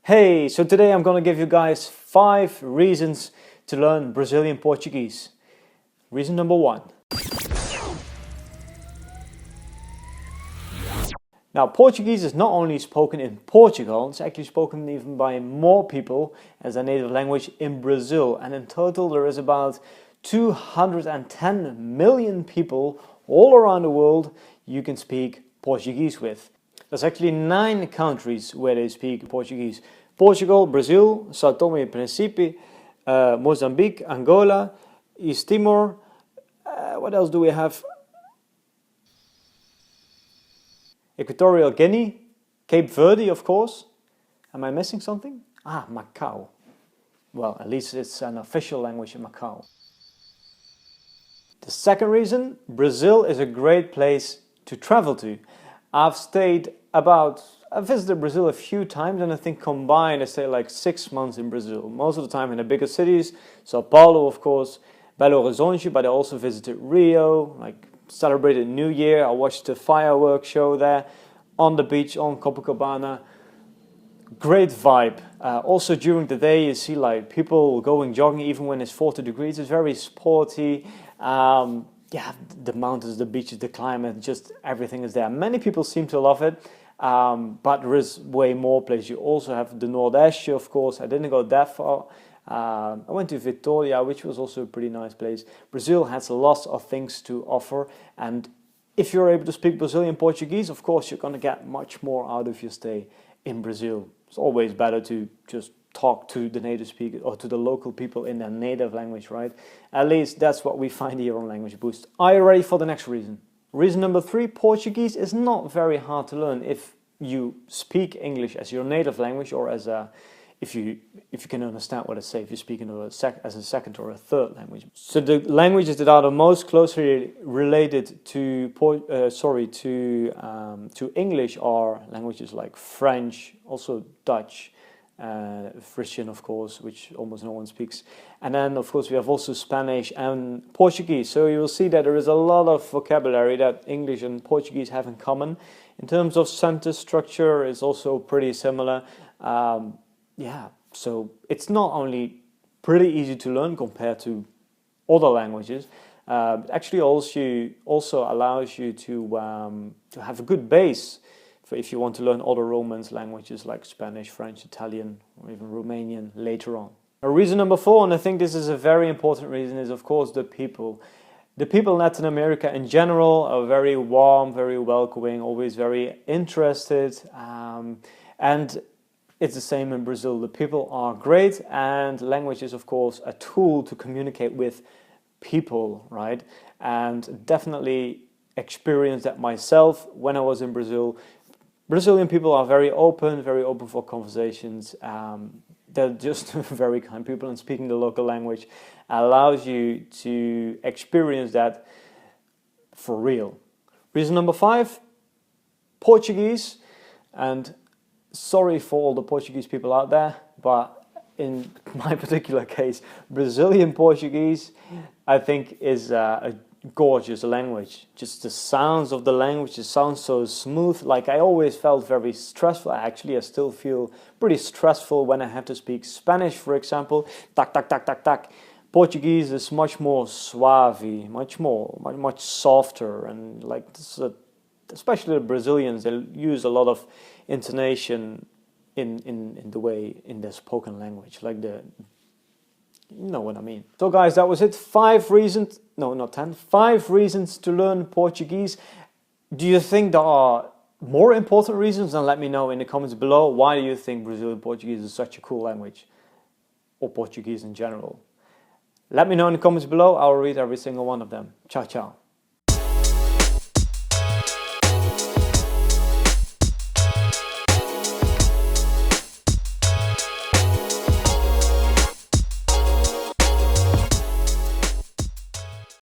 Hey, so today I'm gonna give you guys 5 reasons to learn Brazilian Portuguese. Reason number 1. Now, Portuguese is not only spoken in Portugal, it's actually spoken even by more people as a native language in Brazil. And in total, there is about 210 million people all around the world you can speak Portuguese with. There's actually 9 countries where they speak Portuguese. Portugal, Brazil, São Tomé e Príncipe, Mozambique, Angola, East Timor. What else do we have? Equatorial Guinea, Cape Verde, of course. Am I missing something? Macau. Well, at least it's an official language in Macau. The second reason, Brazil is a great place to travel to. I've visited Brazil a few times, and I think combined I stayed like 6 months in Brazil. Most of the time in the bigger cities, Sao Paulo of course, Belo Horizonte, but I also visited Rio, celebrated New Year. I watched the fireworks show there on the beach on Copacabana. Great vibe. Also during the day you see people going jogging even when it's 40 degrees. It's very sporty. The mountains, the beaches, the climate, just everything is there. Many people seem to love it, but there is way more places. You also have the Nordeste, of course. I didn't go that far. I went to Vitória, which was also a pretty nice place. Brazil has lots of things to offer, and if you're able to speak Brazilian Portuguese, of course you're going to get much more out of your stay in Brazil. It's always better to just talk to the native speaker or to the local people in their native language, right? At least that's what we find here on Language Boost. Are you ready for the next reason? Reason number 3, Portuguese is not very hard to learn if you speak English as your native language, or as if you can understand what I say, if you speak as a second or a third language. So the languages that are the most closely related to English are languages like French, also Dutch, Frisian of course, which almost no one speaks, and then of course we have also Spanish and Portuguese. So you will see that there is a lot of vocabulary that English and Portuguese have in common. In terms of sentence structure, it's also pretty similar. So it's not only pretty easy to learn compared to other languages, it actually also allows you to have a good base for if you want to learn other Romance languages like Spanish, French, Italian, or even Romanian later on. Reason number 4, and I think this is a very important reason, is of course the people. The people in Latin America in general are very warm, very welcoming, always very interested, and it's the same in Brazil. The people are great, and language is of course a tool to communicate with people, right? And definitely experienced that myself when I was in Brazil. Brazilian people are very open for conversations. They're just very kind people, and speaking the local language allows you to experience that for real. Reason number 5, Portuguese. And sorry for all the Portuguese people out there, but in my particular case, Brazilian Portuguese, I think, is a gorgeous language. Just the sounds of the language, it sounds so smooth. I always felt very stressful. I still feel pretty stressful when I have to speak Spanish, for example. Tak, tak, tak, tak, tak. Portuguese is much more suave, much softer, and especially the Brazilians, they use a lot of intonation in their spoken language, you know what I mean. So guys, that was it. 5 reasons, no, not 10, 5 reasons to learn Portuguese. Do you think there are more important reasons? Then let me know in the comments below. Why do you think Brazilian Portuguese is such a cool language? Or Portuguese in general? Let me know in the comments below. I'll read every single one of them. Ciao, ciao.